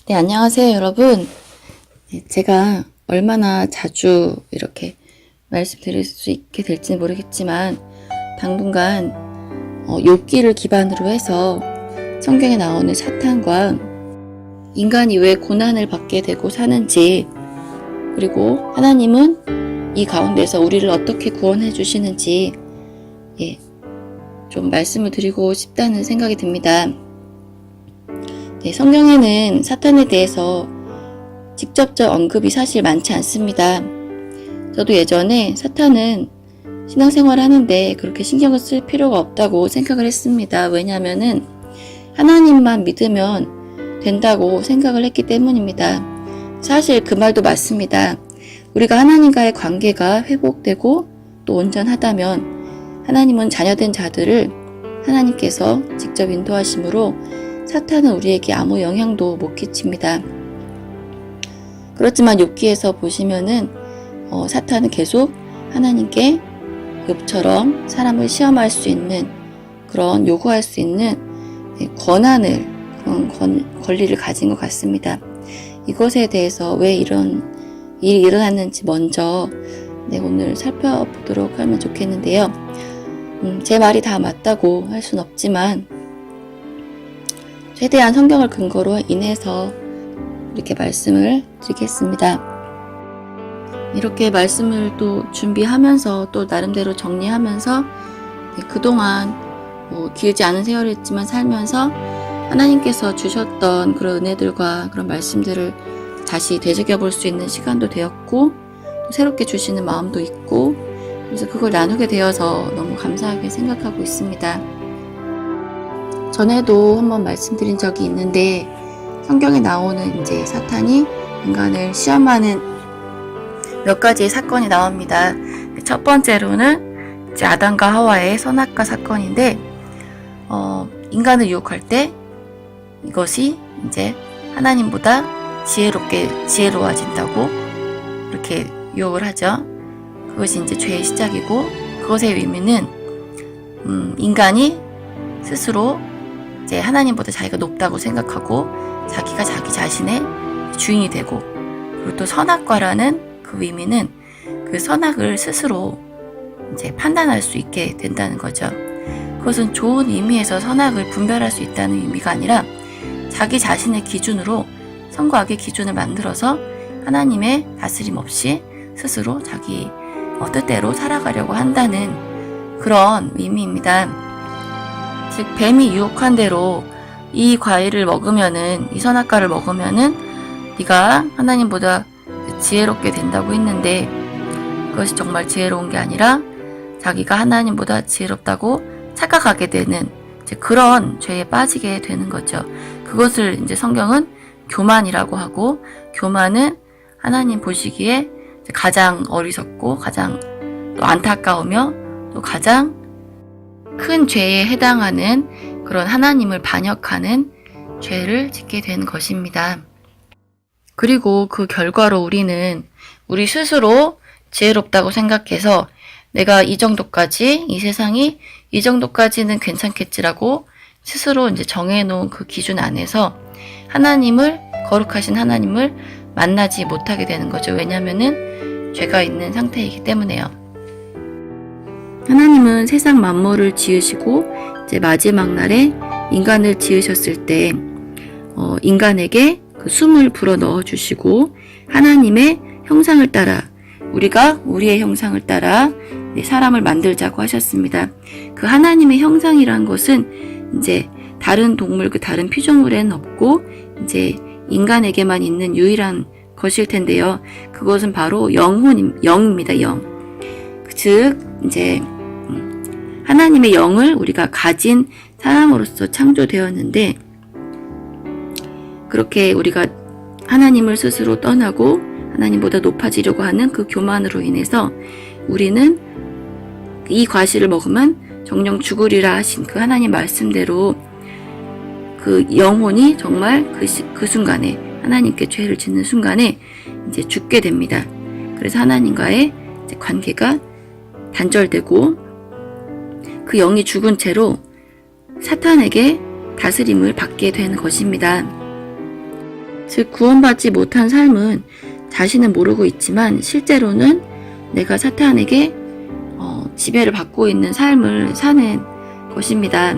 네, 안녕하세요, 여러분. 네, 제가 얼마나 자주 이렇게 말씀드릴 수 있게 될지는 모르겠지만, 당분간 욥기를 기반으로 해서 성경에 나오는 사탄과 인간이 왜 고난을 받게 되고 사는지, 그리고 하나님은 이 가운데서 우리를 어떻게 구원해 주시는지, 좀 말씀을 드리고 싶다는 생각이 듭니다. 네, 성경에는 사탄에 대해서 직접적 언급이 사실 많지 않습니다. 저도 예전에 사탄은 신앙생활을 하는데 그렇게 신경을 쓸 필요가 없다고 생각을 했습니다. 왜냐하면은 하나님만 믿으면 된다고 생각을 했기 때문입니다. 사실 그 말도 맞습니다. 우리가 하나님과의 관계가 회복되고 또 온전하다면 하나님은 자녀된 자들을 하나님께서 직접 인도하심으로 사탄은 우리에게 아무 영향도 못 끼칩니다. 그렇지만 욥기에서 보시면은 사탄은 계속 하나님께 욥처럼 사람을 시험할 수 있는 그런 요구할 수 있는 권한을 그런 권리를 가진 것 같습니다. 이것에 대해서 왜 이런 일이 일어났는지 먼저 오늘 살펴보도록 하면 좋겠는데요. 제 말이 다 맞다고 할 순 없지만 최대한 성경을 근거로 인해서 이렇게 말씀을 드리겠습니다. 이렇게 말씀을 또 준비하면서 또 나름대로 정리하면서 그동안 길지 않은 세월이었지만 살면서 하나님께서 주셨던 그런 은혜들과 그런 말씀들을 다시 되새겨볼 수 있는 시간도 되었고 또 새롭게 주시는 마음도 있고 그래서 그걸 나누게 되어서 너무 감사하게 생각하고 있습니다. 전에도 한번 말씀드린 적이 있는데 성경에 나오는 이제 사탄이 인간을 시험하는 몇 가지의 사건이 나옵니다. 첫 번째로는 이제 아담과 하와의 선악과 사건인데 인간을 유혹할 때 이것이 이제 하나님보다 지혜로워진다고 이렇게 유혹을 하죠. 그것이 이제 죄의 시작이고 그것의 의미는 인간이 스스로 이제 하나님보다 자기가 높다고 생각하고 자기가 자기 자신의 주인이 되고 그리고 또 선악과라는 그 의미는 그 선악을 스스로 이제 판단할 수 있게 된다는 거죠. 그것은 좋은 의미에서 선악을 분별할 수 있다는 의미가 아니라 자기 자신의 기준으로 선과 악의 기준을 만들어서 하나님의 다스림 없이 스스로 자기 뜻대로 살아가려고 한다는 그런 의미입니다. 즉 뱀이 유혹한 대로 이 과일을 먹으면은 이 선악과를 먹으면은 네가 하나님보다 지혜롭게 된다고 했는데 그것이 정말 지혜로운 게 아니라 자기가 하나님보다 지혜롭다고 착각하게 되는 이제 그런 죄에 빠지게 되는 거죠. 그것을 이제 성경은 교만이라고 하고 교만은 하나님 보시기에 가장 어리석고 가장 또 안타까우며 또 가장 큰 죄에 해당하는 그런 하나님을 반역하는 죄를 짓게 된 것입니다. 그리고 그 결과로 우리는 우리 스스로 지혜롭다고 생각해서 내가 이 정도까지, 이 세상이 이 정도까지는 괜찮겠지라고 스스로 이제 정해놓은 그 기준 안에서 거룩하신 하나님을 만나지 못하게 되는 거죠. 왜냐면은 죄가 있는 상태이기 때문에요. 하나님은 세상 만물을 지으시고 이제 마지막 날에 인간을 지으셨을 때 인간에게 그 숨을 불어 넣어 주시고 하나님의 형상을 따라 우리가 우리의 형상을 따라 사람을 만들자고 하셨습니다. 그 하나님의 형상이란 것은 이제 다른 동물 그 다른 피조물에는 없고 이제 인간에게만 있는 유일한 것일 텐데요. 그것은 바로 영입니다. 영. 즉 이제 하나님의 영을 우리가 가진 사람으로서 창조되었는데 그렇게 우리가 하나님을 스스로 떠나고 하나님보다 높아지려고 하는 그 교만으로 인해서 우리는 이 과실을 먹으면 정령 죽으리라 하신 그 하나님 말씀대로 그 영혼이 정말 그 순간에 하나님께 죄를 짓는 순간에 이제 죽게 됩니다. 그래서 하나님과의 이제 관계가 단절되고 그 영이 죽은 채로 사탄에게 다스림을 받게 되는 것입니다. 즉 구원받지 못한 삶은 자신은 모르고 있지만 실제로는 내가 사탄에게 지배를 받고 있는 삶을 사는 것입니다.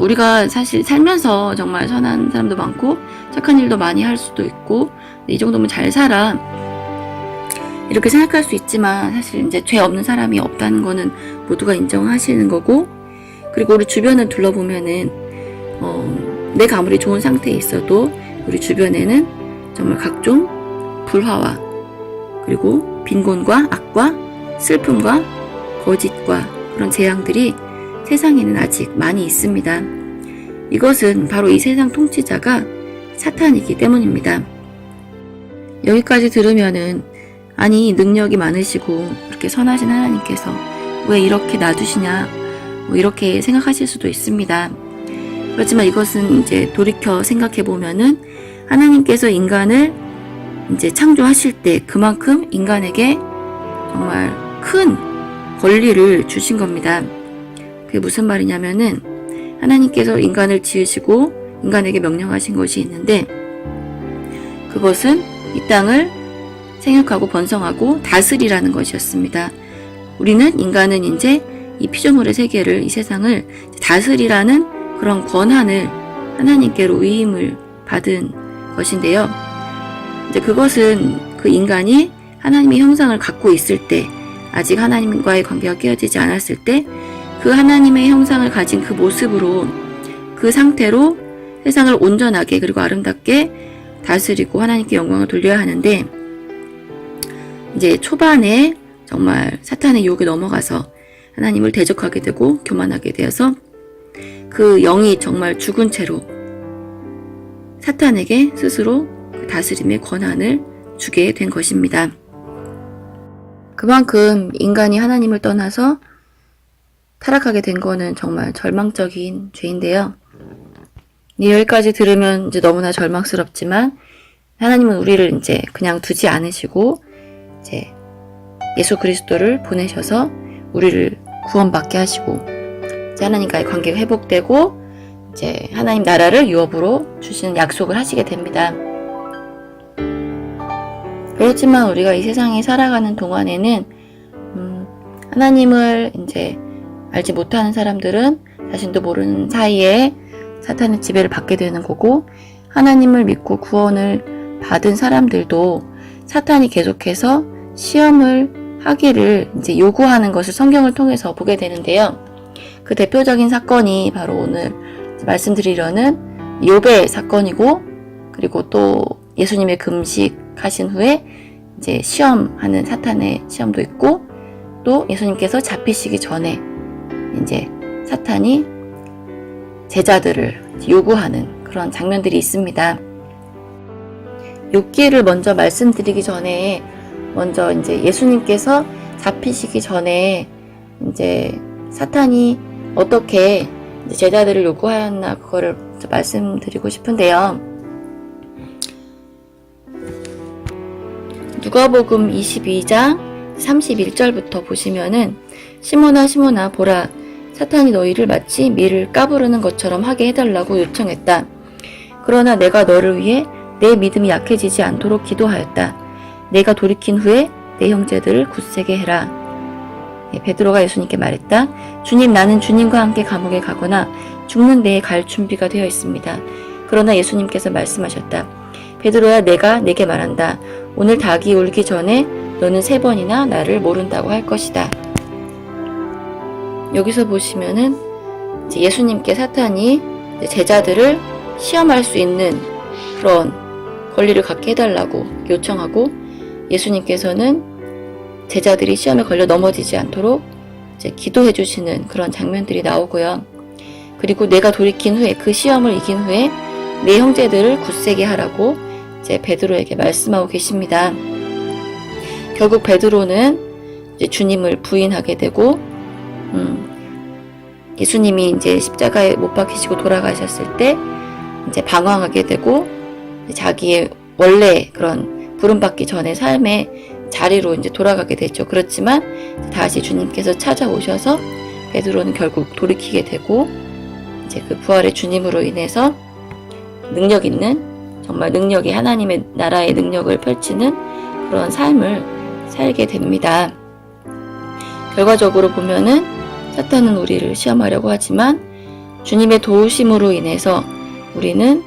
우리가 사실 살면서 정말 선한 사람도 많고 착한 일도 많이 할 수도 있고 이 정도면 잘 살아 이렇게 생각할 수 있지만 사실 이제 죄 없는 사람이 없다는 거는 모두가 인정하시는 거고, 그리고 우리 주변을 둘러보면은 내가 아무리 좋은 상태에 있어도 우리 주변에는 정말 각종 불화와 그리고 빈곤과 악과 슬픔과 거짓과 그런 재앙들이 세상에는 아직 많이 있습니다. 이것은 바로 이 세상 통치자가 사탄이기 때문입니다. 여기까지 들으면은 아니 능력이 많으시고 그렇게 선하신 하나님께서 왜 이렇게 놔두시냐 이렇게 생각하실 수도 있습니다. 그렇지만 이것은 이제 돌이켜 생각해 보면은 하나님께서 인간을 이제 창조하실 때 그만큼 인간에게 정말 큰 권리를 주신 겁니다. 그게 무슨 말이냐면은 하나님께서 인간을 지으시고 인간에게 명령하신 것이 있는데 그것은 이 땅을 생육하고 번성하고 다스리라는 것이었습니다. 인간은 이제 이 피조물의 세계를, 이 세상을 다스리라는 그런 권한을 하나님께로 위임을 받은 것인데요. 이제 그것은 그 인간이 하나님의 형상을 갖고 있을 때, 아직 하나님과의 관계가 깨어지지 않았을 때, 그 하나님의 형상을 가진 그 모습으로, 그 상태로 세상을 온전하게 그리고 아름답게 다스리고 하나님께 영광을 돌려야 하는데, 이제 초반에 정말 사탄의 유혹에 넘어가서 하나님을 대적하게 되고 교만하게 되어서 그 영이 정말 죽은 채로 사탄에게 스스로 그 다스림의 권한을 주게 된 것입니다. 그만큼 인간이 하나님을 떠나서 타락하게 된 거는 정말 절망적인 죄인데요. 여기까지 들으면 이제 너무나 절망스럽지만 하나님은 우리를 이제 그냥 두지 않으시고 이제 예수 그리스도를 보내셔서 우리를 구원받게 하시고 이제 하나님과의 관계가 회복되고 이제 하나님 나라를 유업으로 주시는 약속을 하시게 됩니다. 그렇지만 우리가 이 세상에 살아가는 동안에는 하나님을 이제 알지 못하는 사람들은 자신도 모르는 사이에 사탄의 지배를 받게 되는 거고, 하나님을 믿고 구원을 받은 사람들도 사탄이 계속해서 시험을 하기를 이제 요구하는 것을 성경을 통해서 보게 되는데요. 그 대표적인 사건이 바로 오늘 말씀드리려는 욥의 사건이고, 그리고 또 예수님의 금식하신 후에 이제 시험하는 사탄의 시험도 있고, 또 예수님께서 잡히시기 전에 이제 사탄이 제자들을 요구하는 그런 장면들이 있습니다. 욥기를 먼저 말씀드리기 전에 먼저 이제 예수님께서 잡히시기 전에 이제 사탄이 어떻게 제자들을 요구하였나 그거를 말씀드리고 싶은데요. 누가복음 22장 31절부터 보시면은 시몬아 시몬아 보라 사탄이 너희를 마치 밀을 까부르는 것처럼 하게 해달라고 요청했다. 그러나 내가 너를 위해 내 믿음이 약해지지 않도록 기도하였다. 내가 돌이킨 후에 내 형제들을 굳세게 해라. 베드로가 예수님께 말했다. 주님, 나는 주님과 함께 감옥에 가거나 죽는 데에 갈 준비가 되어 있습니다. 그러나 예수님께서 말씀하셨다. 베드로야, 내가 내게 말한다. 오늘 닭이 울기 전에 너는 3번이나 나를 모른다고 할 것이다. 여기서 보시면은 예수님께 사탄이 제자들을 시험할 수 있는 그런 권리를 갖게 해달라고 요청하고, 예수님께서는 제자들이 시험에 걸려 넘어지지 않도록 이제 기도해 주시는 그런 장면들이 나오고요. 그리고 내가 돌이킨 후에, 그 시험을 이긴 후에 내 형제들을 굳세게 하라고 이제 베드로에게 말씀하고 계십니다. 결국 베드로는 이제 주님을 부인하게 되고, 예수님이 이제 십자가에 못 박히시고 돌아가셨을 때 이제 방황하게 되고, 자기의 원래 그런 부름받기 전의 삶의 자리로 이제 돌아가게 되죠. 그렇지만 다시 주님께서 찾아오셔서 베드로는 결국 돌이키게 되고, 이제 그 부활의 주님으로 인해서 능력 있는 정말 능력이 하나님의 나라의 능력을 펼치는 그런 삶을 살게 됩니다. 결과적으로 보면은 사탄은 우리를 시험하려고 하지만 주님의 도우심으로 인해서 우리는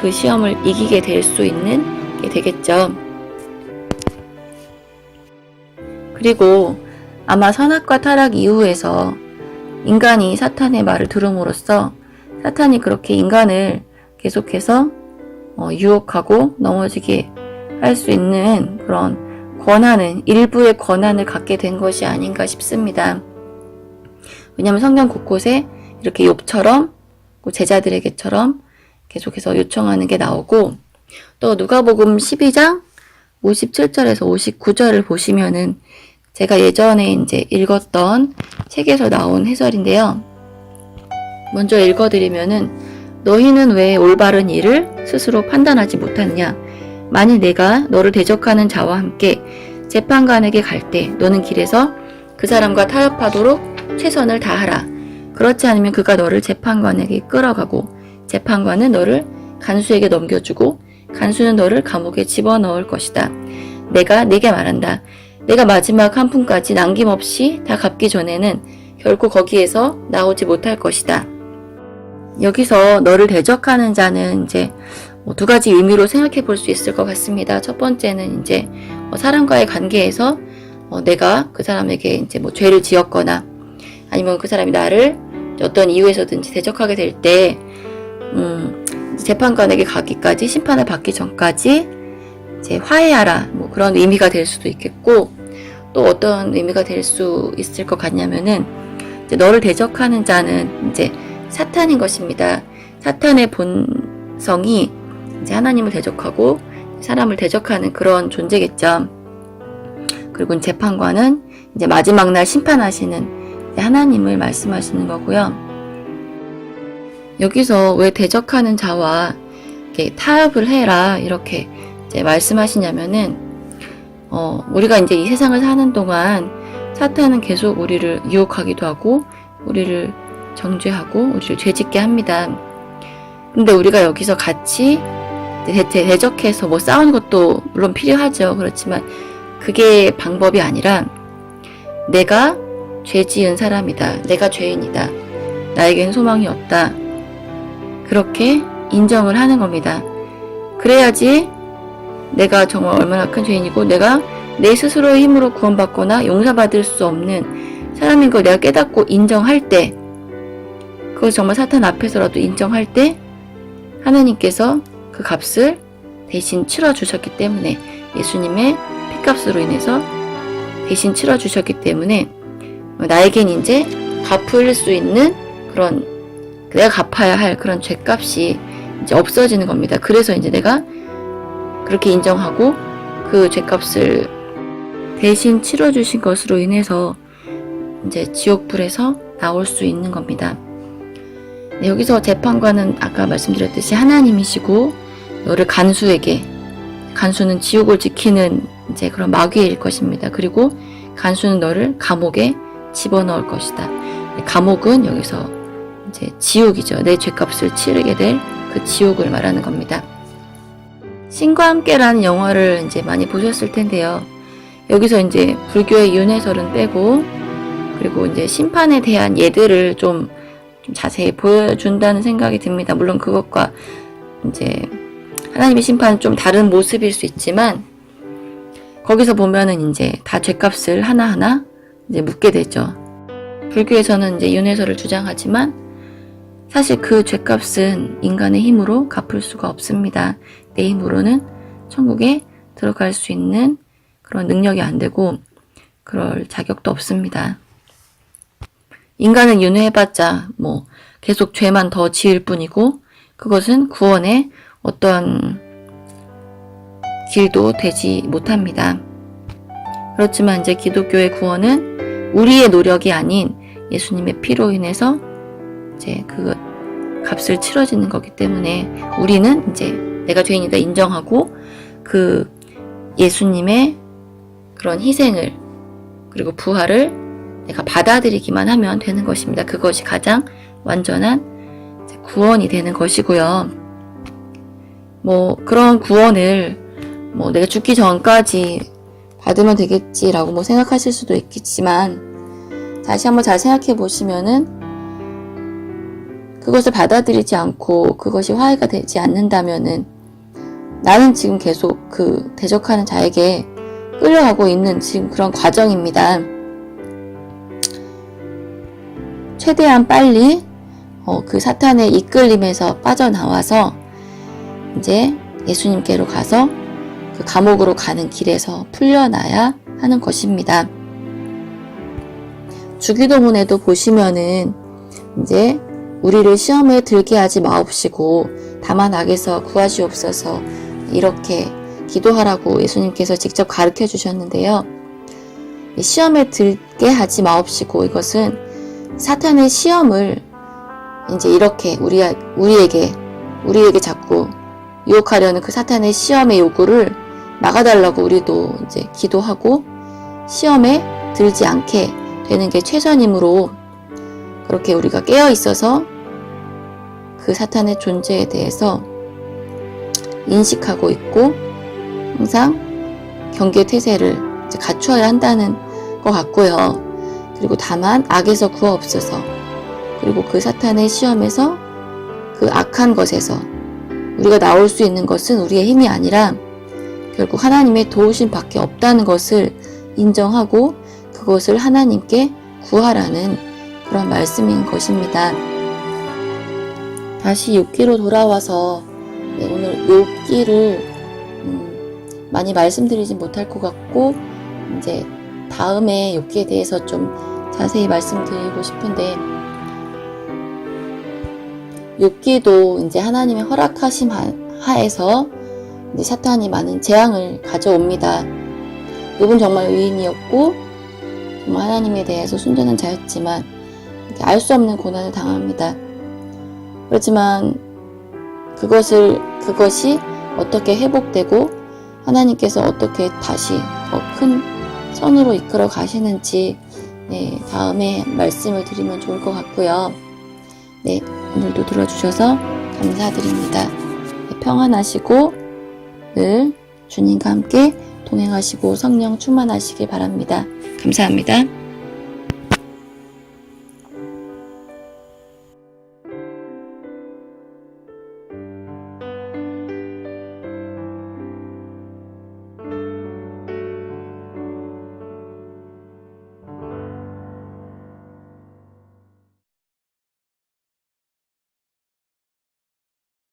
그 시험을 이기게 될 수 있는 게 되겠죠. 그리고 아마 선악과 타락 이후에서 인간이 사탄의 말을 들음으로써 사탄이 그렇게 인간을 계속해서 유혹하고 넘어지게 할 수 있는 그런 권한은, 일부의 권한을 갖게 된 것이 아닌가 싶습니다. 왜냐하면 성경 곳곳에 이렇게 욥처럼 제자들에게처럼 계속해서 요청하는 게 나오고, 또 누가복음 12장 57절에서 59절을 보시면은 제가 예전에 이제 읽었던 책에서 나온 해설인데요. 먼저 읽어드리면은, 너희는 왜 올바른 일을 스스로 판단하지 못하느냐? 만일 내가 너를 대적하는 자와 함께 재판관에게 갈 때 너는 길에서 그 사람과 타협하도록 최선을 다하라. 그렇지 않으면 그가 너를 재판관에게 끌어가고 재판관은 너를 간수에게 넘겨주고 간수는 너를 감옥에 집어넣을 것이다. 내가 네게 말한다. 내가 마지막 한 푼까지 남김없이 다 갚기 전에는 결코 거기에서 나오지 못할 것이다. 여기서 너를 대적하는 자는 이제 두 가지 의미로 생각해 볼 수 있을 것 같습니다. 첫 번째는 이제 사람과의 관계에서 내가 그 사람에게 이제 죄를 지었거나 아니면 그 사람이 나를 어떤 이유에서든지 대적하게 될 때 재판관에게 가기까지, 심판을 받기 전까지 이제 화해하라, 그런 의미가 될 수도 있겠고, 또 어떤 의미가 될 수 있을 것 같냐면은 이제 너를 대적하는 자는 이제 사탄인 것입니다. 사탄의 본성이 이제 하나님을 대적하고 사람을 대적하는 그런 존재겠죠. 그리고 재판관은 이제 마지막 날 심판하시는 하나님을 말씀하시는 거고요. 여기서 왜 대적하는 자와 이렇게 타협을 해라 이렇게 이제 말씀하시냐면은 우리가 이제 이 세상을 사는 동안 사탄은 계속 우리를 유혹하기도 하고 우리를 정죄하고 우리를 죄짓게 합니다. 근데 우리가 여기서 같이 대적해서 싸우는 것도 물론 필요하죠. 그렇지만 그게 방법이 아니라 내가 죄 지은 사람이다. 내가 죄인이다. 나에겐 소망이 없다. 그렇게 인정을 하는 겁니다. 그래야지 내가 정말 얼마나 큰 죄인이고 내가 내 스스로의 힘으로 구원받거나 용서받을 수 없는 사람인 걸 내가 깨닫고 인정할 때, 그것이 정말 사탄 앞에서라도 인정할 때 하나님께서 그 값을 대신 치러주셨기 때문에, 예수님의 피값으로 인해서 대신 치러주셨기 때문에 나에겐 이제 갚을 수 있는 그런, 내가 갚아야 할 그런 죄값이 이제 없어지는 겁니다. 그래서 이제 내가 그렇게 인정하고 그 죄값을 대신 치러주신 것으로 인해서 이제 지옥불에서 나올 수 있는 겁니다. 네, 여기서 재판관은 아까 말씀드렸듯이 하나님이시고 너를 간수는 지옥을 지키는 이제 그런 마귀일 것입니다. 그리고 간수는 너를 감옥에 집어넣을 것이다. 감옥은 여기서 이제 지옥이죠. 내 죄값을 치르게 될 그 지옥을 말하는 겁니다. 신과 함께라는 영화를 이제 많이 보셨을 텐데요. 여기서 이제 불교의 윤회설은 빼고, 그리고 이제 심판에 대한 예들을 좀 자세히 보여준다는 생각이 듭니다. 물론 그것과 이제 하나님의 심판은 좀 다른 모습일 수 있지만, 거기서 보면은 이제 다 죄값을 하나하나 이제 묻게 되죠. 불교에서는 이제 윤회설을 주장하지만 사실 그 죄값은 인간의 힘으로 갚을 수가 없습니다. 내 힘으로는 천국에 들어갈 수 있는 그런 능력이 안 되고 그럴 자격도 없습니다. 인간은 윤회해봤자 계속 죄만 더 지을 뿐이고 그것은 구원의 어떤 길도 되지 못합니다. 그렇지만 이제 기독교의 구원은 우리의 노력이 아닌 예수님의 피로 인해서 이제 그 값을 치러지는 거기 때문에 우리는 이제 내가 죄인이다 인정하고 그 예수님의 그런 희생을 그리고 부활을 내가 받아들이기만 하면 되는 것입니다. 그것이 가장 완전한 구원이 되는 것이고요. 뭐 그런 구원을 뭐 내가 죽기 전까지 받으면 되겠지라고 뭐 생각하실 수도 있겠지만, 다시 한번 잘 생각해 보시면은 그것을 받아들이지 않고 그것이 화해가 되지 않는다면은 나는 지금 계속 그 대적하는 자에게 끌려가고 있는 지금 그런 과정입니다. 최대한 빨리 그 사탄의 이끌림에서 빠져나와서 이제 예수님께로 가서 그 감옥으로 가는 길에서 풀려나야 하는 것입니다. 주기도문에도 보시면은 이제 우리를 시험에 들게 하지 마옵시고 다만 악에서 구하시옵소서, 이렇게 기도하라고 예수님께서 직접 가르쳐 주셨는데요. 시험에 들게 하지 마옵시고, 이것은 사탄의 시험을 이제 이렇게 우리에게 자꾸 유혹하려는 그 사탄의 시험의 요구를 막아달라고 우리도 이제 기도하고 시험에 들지 않게 되는 게 최선이므로, 그렇게 우리가 깨어 있어서 그 사탄의 존재에 대해서 인식하고 있고 항상 경계 태세를 이제 갖추어야 한다는 것 같고요. 그리고 다만 악에서 구하옵소서, 그리고 그 사탄의 시험에서, 그 악한 것에서 우리가 나올 수 있는 것은 우리의 힘이 아니라 결국 하나님의 도우심 밖에 없다는 것을 인정하고 그것을 하나님께 구하라는 그런 말씀인 것입니다. 다시 욥기로 돌아와서 오늘 욥기를 많이 말씀드리지 못할 것 같고, 이제 다음에 욥기에 대해서 좀 자세히 말씀드리고 싶은데, 욥기도 이제 하나님의 허락하심 하에서 이제 사탄이 많은 재앙을 가져옵니다. 욥은 정말 의인이었고 정말 하나님에 대해서 순전한 자였지만 알 수 없는 고난을 당합니다. 그렇지만 그것이 어떻게 회복되고 하나님께서 어떻게 다시 더 큰 선으로 이끌어 가시는지 다음에 말씀을 드리면 좋을 것 같고요. 오늘도 들어주셔서 감사드립니다. 평안하시고 늘 주님과 함께 동행하시고 성령 충만하시길 바랍니다. 감사합니다.